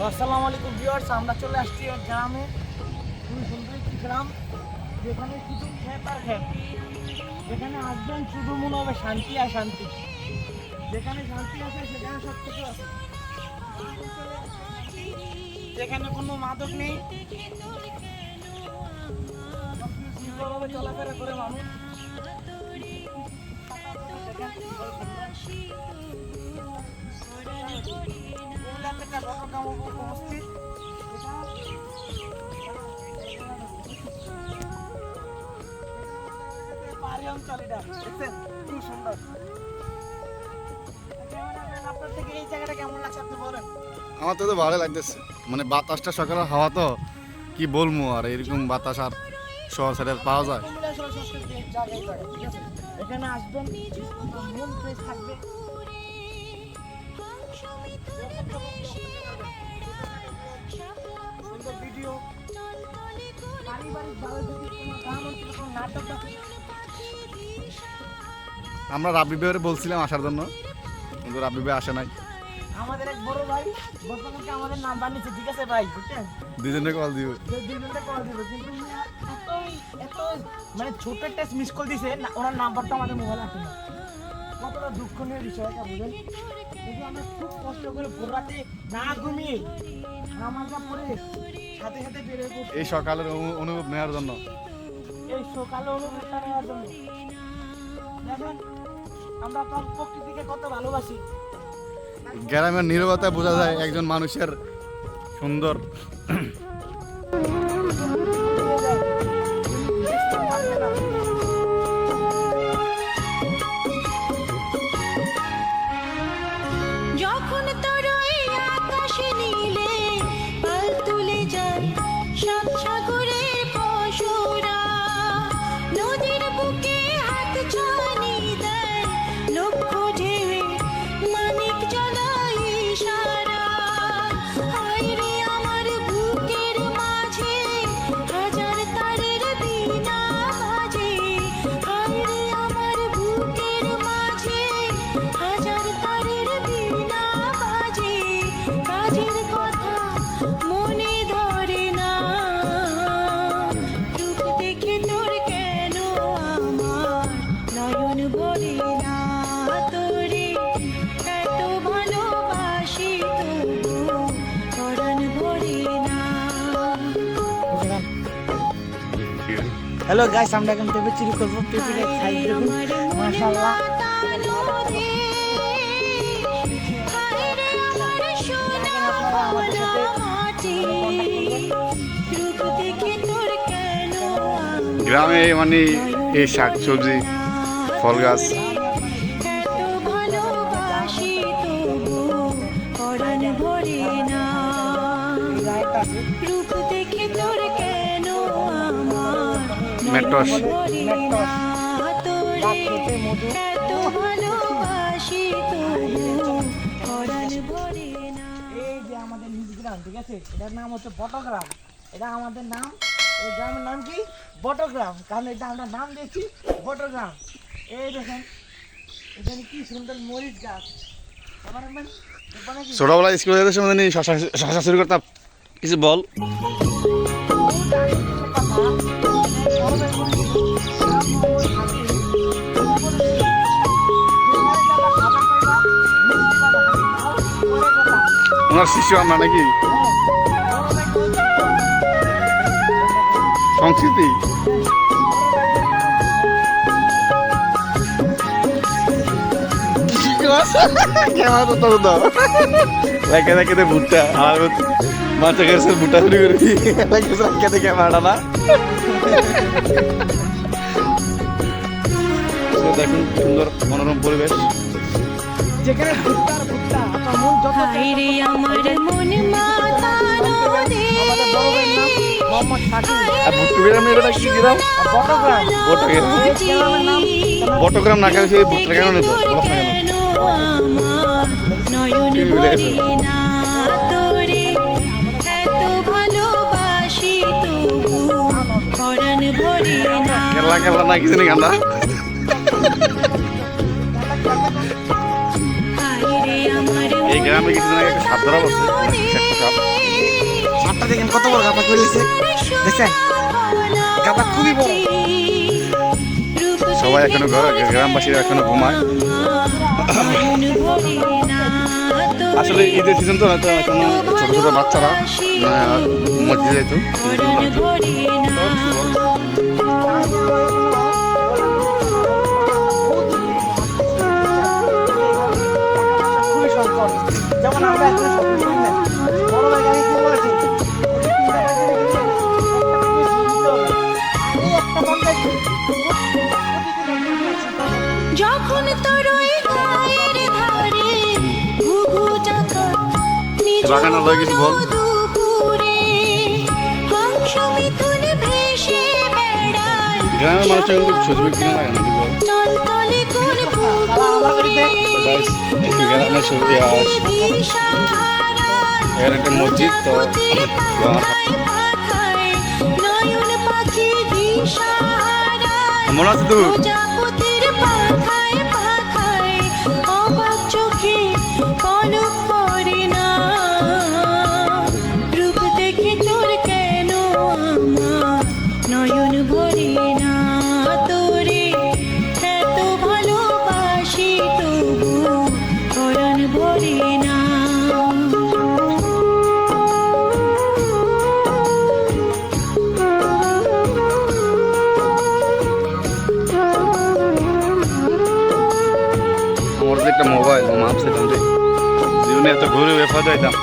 আসসালামু আলাইকুম ভিউয়ার্স, আমরা চলে আসছি এক গ্রামে, খুবই সুন্দর একটি গ্রাম যেখানে কিছু ক্ষেত আর ক্ষেত, যেখানে আসবেন শুধু মনে হবে শান্তি আর শান্তি। যেখানে শান্তি আছে সেখানে সব কিছু আছে, যেখানে কোনো মাদক নেই, সুন্দরভাবে চলাফেরা করে মানুষ। আমার তো ভালো লাগতেছে, মানে বাতাসটা সকালে হাওয়া তো কি বলবো, আর এরকম বাতাস আর শহর সাইডে পাওয়া যায়। এখানে আসবেন, মন ফ্রেশ থাকবে। ভিডিও আমরা রাব্বি ভাইয়ের বলছিলাম আসার জন্য, কিন্তু রাব্বি ভাই আসে নাই। আমাদের এক বড় ভাই বর্তমানে আমাদের নাম্বার নিচ্ছে, ঠিক আছে ভাই, বুঝছেন, দুজনে কল দিব, কিন্তু এত মানে ছোট একটা মিস কল দিছে, ওনার নাম্বারটা আমাদের মোবাইলে আসে না। কতটা দুঃখনীয় বিষয় এটা বুঝেন। কিন্তু আমরা খুব কষ্ট করে ভোর রাতে না ঘুমিয়ে নামাজটা পড়ে সাথে সাথে বেরিয়ে পড়ছি এই সকালের অনুভব নেওয়ার জন্য, এই সকালে অনুভবটা নেওয়ার জন্য। দেখেন আমরা প্রকৃতিকে কত ভালোবাসি। গ্রামের নীরবতা বোঝা যায় একজন মানুষের সুন্দর। যখন তোর ওই আকাশে নীলে পাল তুলে যায় সাত সাগরের পশুরা, নদীর বুকে হাত ছানি দেয় লক্ষ্য ঢেউয়ে মানিক জ্বলাই ইশারা। হায় রে আমার বুকের মাঝে হাজার তারের বীণা বাজে, হায় রে আমার বুকের মাঝে হাজার তারের বীণা বাজে, কাজের কথা মনে ধরে না, রূপ দেখে তোর কেন আমার নয়ন ভরে না, তোরে এত ভালোবাসি তবু পরাণ ভরে না। হ্যালো গাইস, আমরা এখন পেঁপে চুরি করবো। পেঁপে খাই দেখুন, মাশাআল্লাহ। গ্রামে মানে এই শাক সবজি ফল গাছ, মেট্রস, এই যে আমাদের নিজ গ্রাম, ঠিক আছে, এটার নাম হচ্ছে বটগ্রাম। এটা আমাদের নাম, এই গ্রামের নাম কি বটগ্রাম, কারণ এটা আমরা নাম দিয়েছি বটগ্রাম। এই দেখেন এখানে কি সুন্দর মরিচ গাছ। ছোটবেলায় স্কুলে যেতে সময় শশা চুরি করতাম, কিছু বল। ওনার শিশু আমরা নাকি সংস্কৃতি লেখে লেখে ভুট্টা আর মাথা গেছে ভুট্টা শুরু করবি লেখে ক্যামেরাটা না দেখুন সুন্দর মনোরম পরিবেশ যেখানে ভুট্টা আর ভুট্টা আপনার মন যত হায় রে আমার মন মাতানো আমাদের বড় ভাইয়ের নাম মোহাম্মদ শাকিল আর ভুট্টু গ্রাম এটা কি গ্রাম আর বটগ্রাম বটগ্রাম গ্রামের নাম বটগ্রাম না কেন সেই ভুট্টা কেন নিত বলো না কেন নয়ন ভরে না তোরে এত ভালোবাসি তবু পরাণ ভরে না কেরলা কেরলা না কিছু নেই গান্ডা হায় রে আমার এই গ্রামে কিছুদিন আগে একটা সাপ ধরা পড়ছে একটা সাপ সাপটা দেখেন কত বড় গাপা করেছে দেখছেন গাপা খুবই বড় সবাই এখনো গ্রামবাসীরা এখনো ঘুমায় আসলে ঈদের সিজন তো হয়তো এখনো ছোট ছোট বাচ্চারা মসজিদে যেত খুবই সংকট যেমন আমরা এখন শপিং করি না বড় ভাই গাড়ি কি বলেছে যখন তোর ওই গায়ের ধারে ঘুঘু ডাকা বাগানে লয়ে গেছি বল। দুপুরে হংস মিথুন ভেসে বেড়ায় গ্রামের মানুষটা কিন্তু সজীব কিনে লাগে না বল চলতলে কোন পুকুরে গাইস একটু গ্রামের ছবি এখানে একটা মসজিদ তো নয়ন পাখি দিশাহারা মনে আছে তো প্রজাপতির পাখায় পাখায় অবাক চোখে পলক পড়ে না রূপ দেখে তোর কেন আমার নয়ন ভরে না তোরে এত ভালোবাসি তবু পরাণ ভরে না আমার যে একটা মোবাইল মাপ সেটাম যে জীবনে এত ঘুরে বেফাদ হইতাম